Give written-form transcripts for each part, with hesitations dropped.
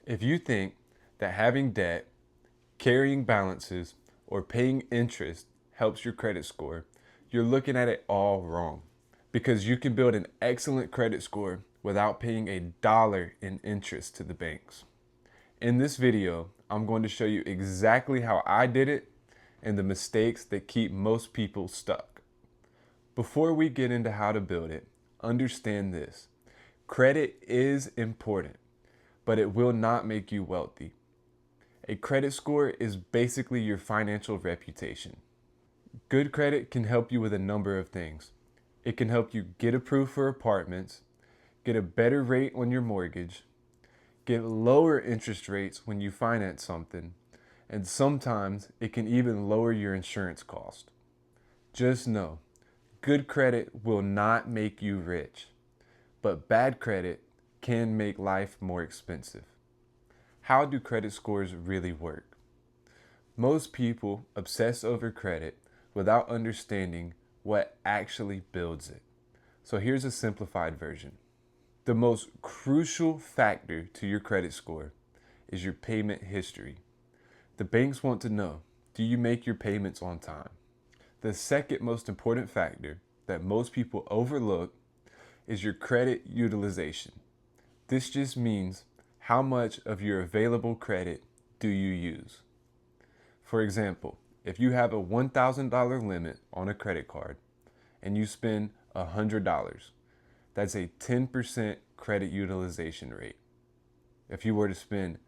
If you think that having debt, carrying balances, or paying interest helps your credit score, you're looking at it all wrong. Because you can build an excellent credit score without paying a dollar in interest to the banks. In this video, I'm going to show you exactly how I did it and the mistakes that keep most people stuck. Before we get into how to build it, understand this. Credit is important, but it will not make you wealthy. A credit score is basically your financial reputation. Good credit can help you with a number of things. It can help you get approved for apartments, get a better rate on your mortgage, get lower interest rates when you finance something, and sometimes it can even lower your insurance cost. Just know, good credit will not make you rich, but bad credit can make life more expensive. How do credit scores really work? Most people obsess over credit without understanding what actually builds it. So here's a simplified version. The most crucial factor to your credit score is your payment history. The banks want to know, do you make your payments on time? The second most important factor that most people overlook is your credit utilization. This just means how much of your available credit do you use? For example, if you have a $1,000 limit on a credit card and you spend $100, that's a 10% credit utilization rate. If you were to spend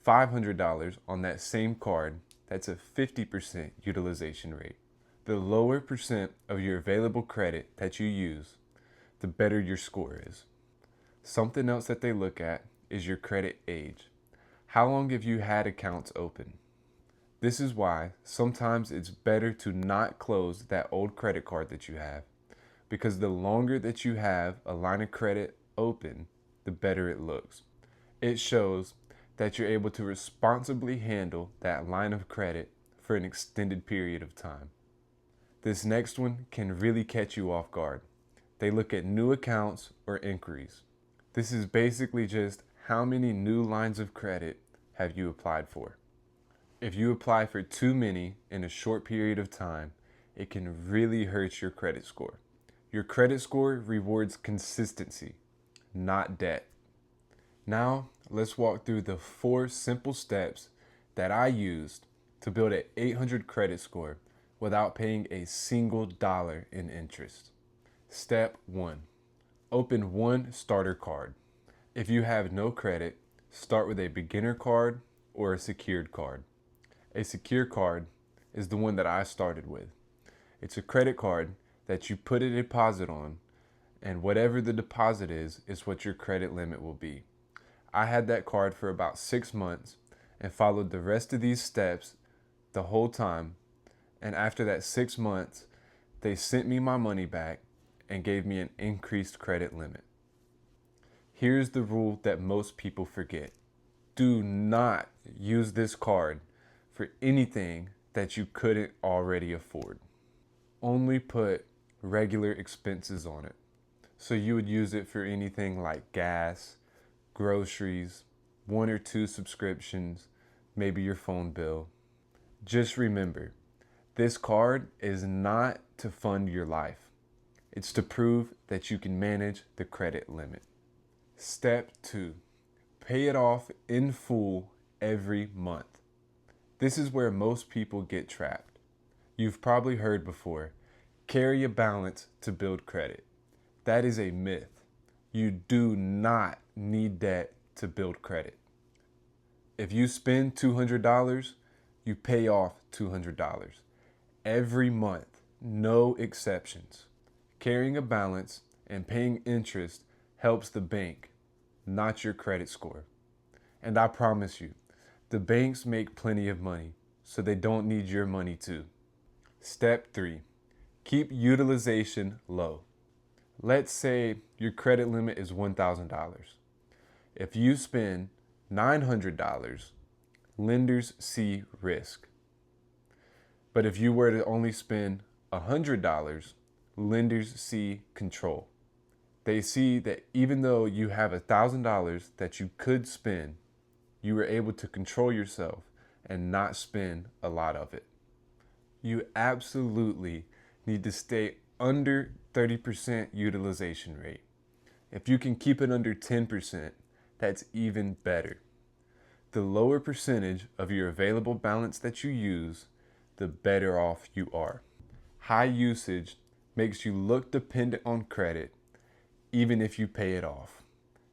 $500 on that same card, that's a 50% utilization rate. The lower percent of your available credit that you use, the better your score is. Something else that they look at is your credit age. How long have you had accounts open? This is why sometimes it's better to not close that old credit card that you have, because the longer that you have a line of credit open, the better it looks. It shows that you're able to responsibly handle that line of credit for an extended period of time. This next one can really catch you off guard. They look at new accounts or inquiries. This is basically just how many new lines of credit have you applied for. If you apply for too many in a short period of time, it can really hurt your credit score. Your credit score rewards consistency, not debt. Now, let's walk through the 4 simple steps that I used to build an 800 credit score without paying a single dollar in interest. Step 1. Open one starter card. If you have no credit, start with a beginner card or a secured card. A secure card is the one that I started with. It's a credit card that you put a deposit on, and whatever the deposit is what your credit limit will be. I had that card for about 6 months and followed the rest of these steps the whole time, and after that 6 months, they sent me my money back and gave me an increased credit limit. Here's the rule that most people forget. Do not use this card for anything that you couldn't already afford. Only put regular expenses on it. So you would use it for anything like gas, groceries, 1 or 2 subscriptions, maybe your phone bill. Just remember, this card is not to fund your life. It's to prove that you can manage the credit limit. Step 2, pay it off in full every month. This is where most people get trapped. You've probably heard before, carry a balance to build credit. That is a myth. You do not need debt to build credit. If you spend $200, you pay off $200. Every month, no exceptions. Carrying a balance and paying interest helps the bank, not your credit score. And I promise you, the banks make plenty of money, so they don't need your money too. Step 3, keep utilization low. Let's say your credit limit is $1,000. If you spend $900, lenders see risk. But if you were to only spend $100, lenders see control. They see that even though you have $1,000 that you could spend, you were able to control yourself and not spend a lot of it. You absolutely need to stay under 30% utilization rate. If you can keep it under 10%, that's even better. The lower percentage of your available balance that you use, the better off you are. High usage makes you look dependent on credit, even if you pay it off.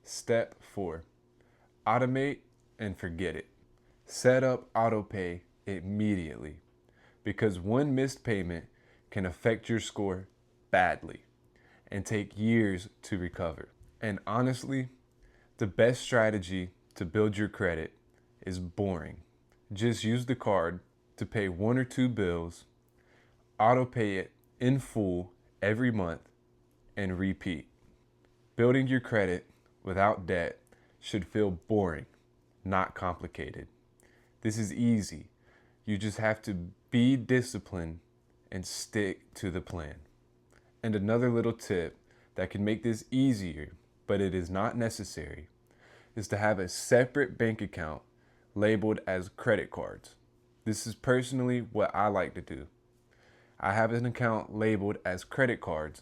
Step 4, automate and forget it. Set up autopay immediately, because one missed payment can affect your score badly and take years to recover. And honestly, the best strategy to build your credit is boring. Just use the card to pay 1 or 2 bills, autopay it in full every month, and repeat. Building your credit without debt should feel boring, not complicated. This is easy. You just have to be disciplined and stick to the plan. And another little tip that can make this easier, but it is not necessary, is to have a separate bank account labeled as credit cards. This is personally what I like to do. I have an account labeled as credit cards,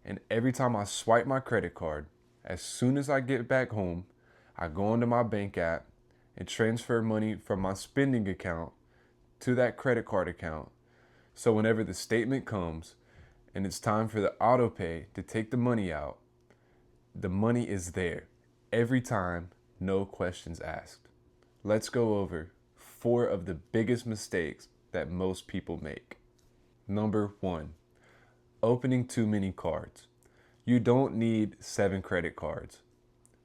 and every time I swipe my credit card, as soon as I get back home, I go into my bank app and transfer money from my spending account to that credit card account. So whenever the statement comes and it's time for the auto pay to take the money out, the money is there every time, no questions asked. Let's go over 4 of the biggest mistakes that most people make. Number 1, opening too many cards. You don't need 7 credit cards.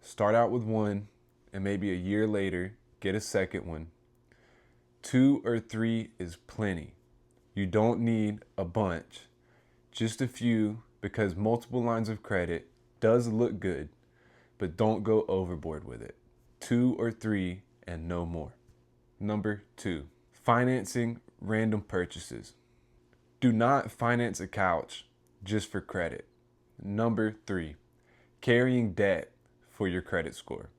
Start out with 1 and maybe a year later, get a second one. 2 or 3 is plenty. You don't need a bunch, just a few, because multiple lines of credit does look good, but don't go overboard with it. 2 or 3 and no more. Number 2, financing random purchases. Do not finance a couch just for credit. Number 3, carrying debt for your credit score.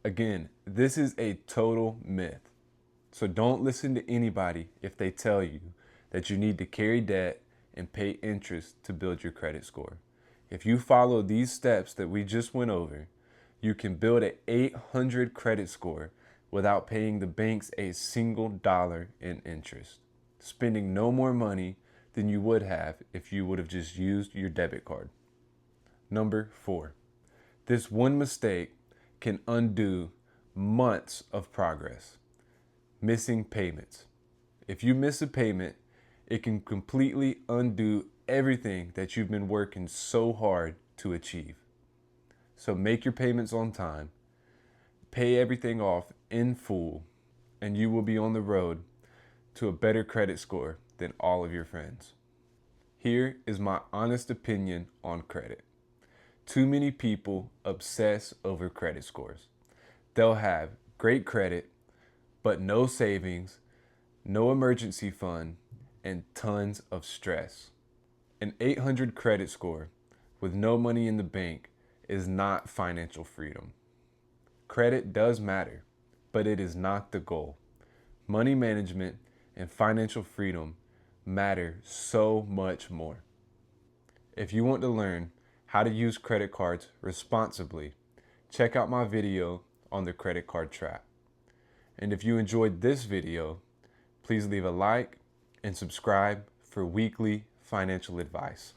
Again, this is a total myth. So don't listen to anybody if they tell you that you need to carry debt and pay interest to build your credit score. If you follow these steps that we just went over, you can build an 800 credit score without paying the banks a single dollar in interest, spending no more money than you would have if you would have just used your debit card. Number 4, this one mistake can undo months of progress. Missing payments. If you miss a payment, it can completely undo everything that you've been working so hard to achieve. So make your payments on time, pay everything off in full, and you will be on the road to a better credit score than all of your friends. Here is my honest opinion on credit. Too many people obsess over credit scores. They'll have great credit, but no savings, no emergency fund, and tons of stress. An 800 credit score with no money in the bank is not financial freedom. Credit does matter, but it is not the goal. Money management and financial freedom matter so much more. If you want to learn how to use credit cards responsibly, check out my video on the credit card trap. And if you enjoyed this video, please leave a like and subscribe for weekly financial advice.